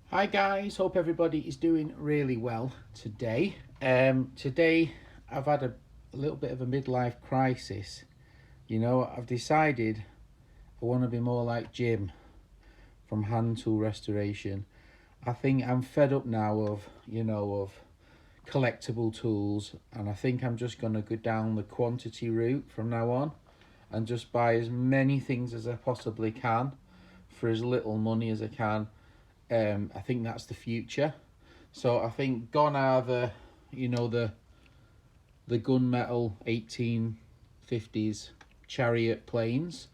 Hi guys, hope everybody is doing really well today. Today I've had a little bit of a midlife crisis. I've decided I want to be more like Jim from Hand Tool Restoration. I think I'm fed up now of collectible tools, and I think I'm just going to go down the quantity route from now on and just buy as many things as I possibly can for as little money as I can. I think that's the future. So I think gone are the gunmetal 1850s chariot planes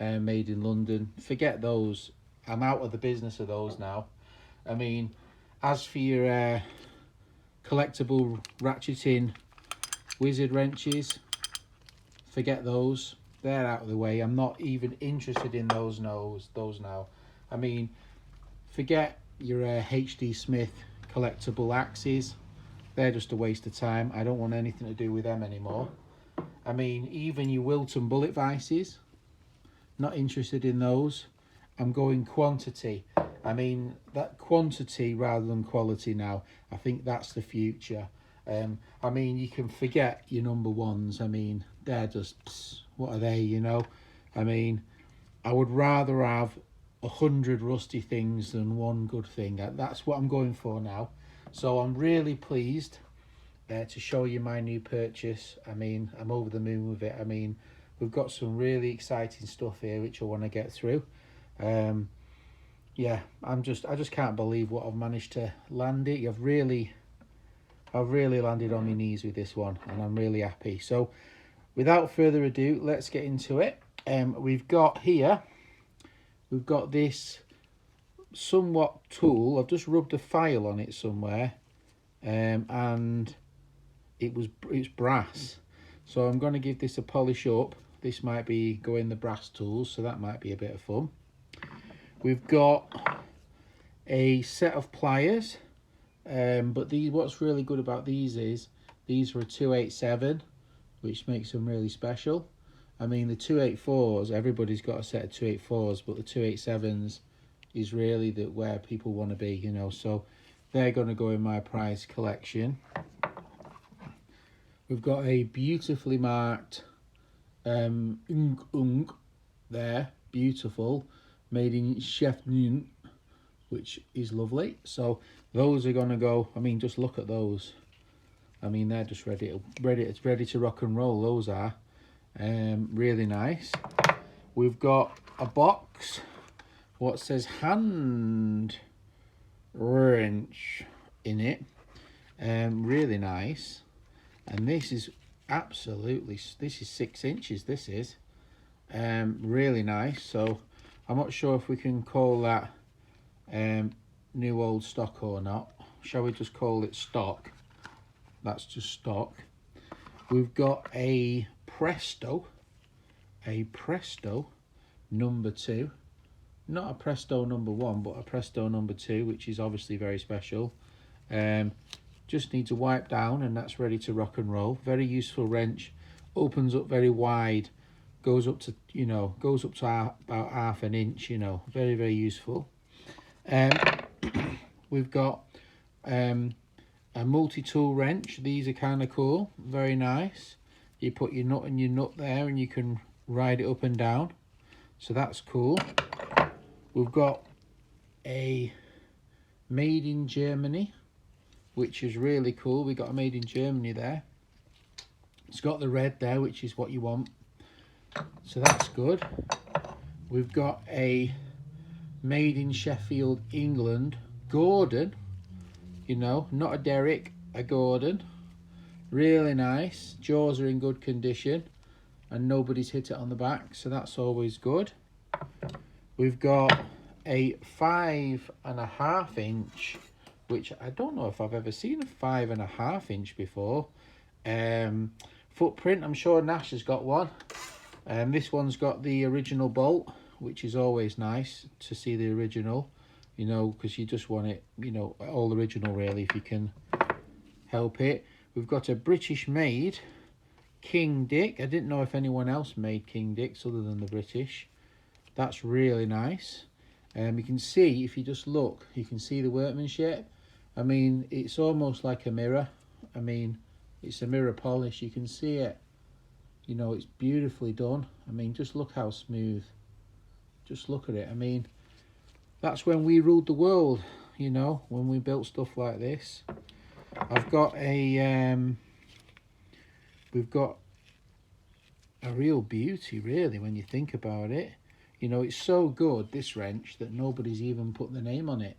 made in London. Forget those. I'm out of the business of those now. I mean, as for your collectible ratcheting wizard wrenches, forget those. They're out of the way. I'm not even interested in those now. I mean, forget your HD Smith collectible axes. They're just a waste of time. I don't want anything to do with them anymore. I mean, even your Wilton bullet vices, not interested in those. I'm going quantity. I mean, that quantity rather than quality now. I think that's the future. I mean, you can forget your number ones. I mean, they're just, what are they? I mean, I would rather have 100 rusty things than one good thing. That's what I'm going for now. So I'm really pleased to show you my new purchase. I mean, I'm over the moon with it. I mean, we've got some really exciting stuff here which I want to get through. Yeah, I just can't believe what I've managed to land it. I've really landed on my knees with this one, and I'm really happy. So without further ado, let's get into it. We've got this somewhat tool. I've just rubbed a file on it somewhere, and it's brass. So I'm going to give this a polish up. This might be go in the brass tools, so that might be a bit of fun. We've got a set of pliers, but what's really good about these is these are a 287, which makes them really special. I mean, the 284s, everybody's got a set of 284s, but the 287s is really where people want to be, so they're going to go in my prize collection. We've got a beautifully marked unk there, beautiful, made in Chef Nun, which is lovely. So those are going to go, I mean, just look at those. I mean, they're just ready to rock and roll, those are. Really nice. We've got a box what says hand wrench in it. Really nice. And this is this is 6 inches, this is. Really nice. So I'm not sure if we can call that new old stock or not. Shall we just call it stock? That's just stock. We've got a Presto number 2. Not a Presto number 1, but a Presto number 2, which is obviously very special. Just need to wipe down, and that's ready to rock and roll. Very useful wrench. Opens up very wide. Goes up to about half an inch. Very, very useful. We've got a multi-tool wrench. These are kind of cool. Very nice. You put your nut and your nut there, and you can ride it up and down. So that's cool. We've got a made in Germany, which is really cool. We got a made in Germany there. It's got the red there, which is what you want. So that's good. We've got a made in Sheffield, England, Gordon. Not a Derrick, a Gordon. Really nice. Jaws are in good condition, and nobody's hit it on the back, so that's always good. We've got a 5.5 inch, which I don't know if I've ever seen a 5.5 inch before. Footprint, I'm sure Nash has got one. This one's got the original bolt, which is always nice to see the original, because you just want it, all original really, if you can help it. We've got a British made King Dick. I didn't know if anyone else made King Dicks other than the British. That's really nice. You can see, if you just look, you can see the workmanship. I mean, it's almost like a mirror. I mean, it's a mirror polish. You can see it. You know, it's beautifully done. I mean, just look how smooth. Just look at it. I mean, that's when we ruled the world, you know, when we built stuff like this. I've got a, we've got a real beauty, really, when you think about it. You know, it's so good, this wrench, that nobody's even put the name on it.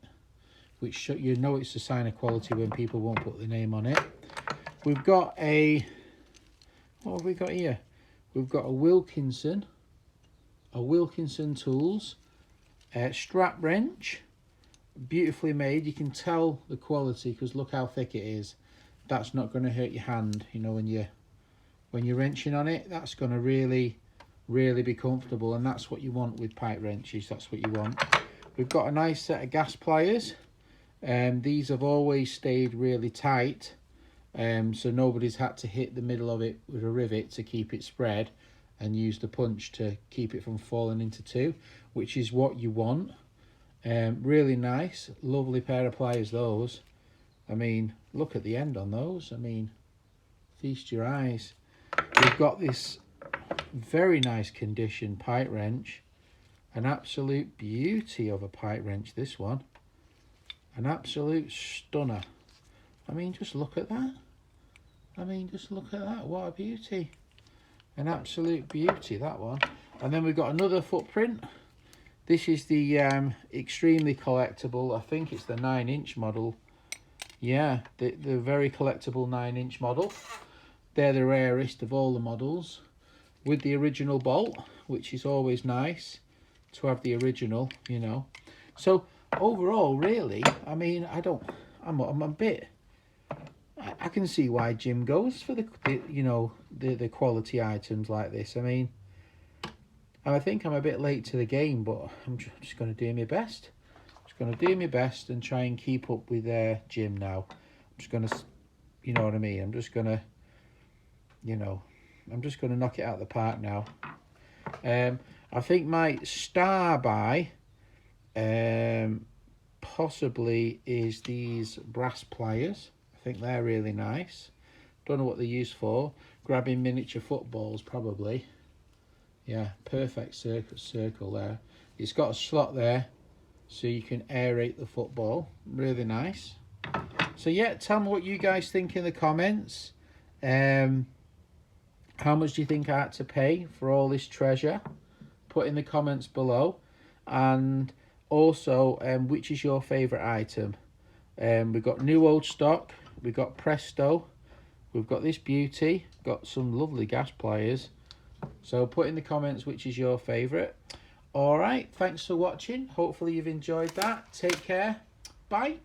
Which, you know, it's a sign of quality when people won't put the name on it. We've got a, what have we got here? We've got a Wilkinson Tools strap wrench, beautifully made. You can tell the quality because look how thick it is. That's not going to hurt your hand, you know, when you're wrenching on it. That's going to really be comfortable, and that's what you want with pipe wrenches. That's what you want. We've got a nice set of gas pliers. These have always stayed really tight, so nobody's had to hit the middle of it with a rivet to keep it spread and use the punch to keep it from falling into two, which is what you want. Really nice, lovely pair of pliers those. I mean, look at the end on those. I mean, feast your eyes. We've got this very nice condition pipe wrench, an absolute beauty of a pipe wrench, this one. An absolute stunner. I mean, just look at that. I mean, just look at that. What a beauty. An absolute beauty, that one. And then we've got another footprint. This is the extremely collectible, I think it's the 9-inch model. Yeah, the very collectible 9-inch model. They're the rarest of all the models. With the original bolt, which is always nice to have the original, you know. So overall, really, I mean, I'm a bit, I can see why Jim goes for the you know, the quality items like this. I mean, I think I'm a bit late to the game, but I'm just going to do my best. Just going to do my best and try and keep up with Jim now. I'm just going to, you know what I mean? I'm just going to, you know, I'm just going to knock it out of the park now. I think my star buy possibly is these brass pliers. I think they're really nice. Don't know what they're used for. Grabbing miniature footballs probably. Yeah, perfect circle there. It's got a slot there so you can aerate the football. Really nice. So yeah, tell me what you guys think in the comments. How much do you think I had to pay for all this treasure? Put in the comments below. And also, which is your favourite item? We've got new old stock. We've got Presto. We've got this beauty. Got some lovely gas pliers. So put in the comments which is your favourite. Alright, thanks for watching. Hopefully you've enjoyed that. Take care. Bye.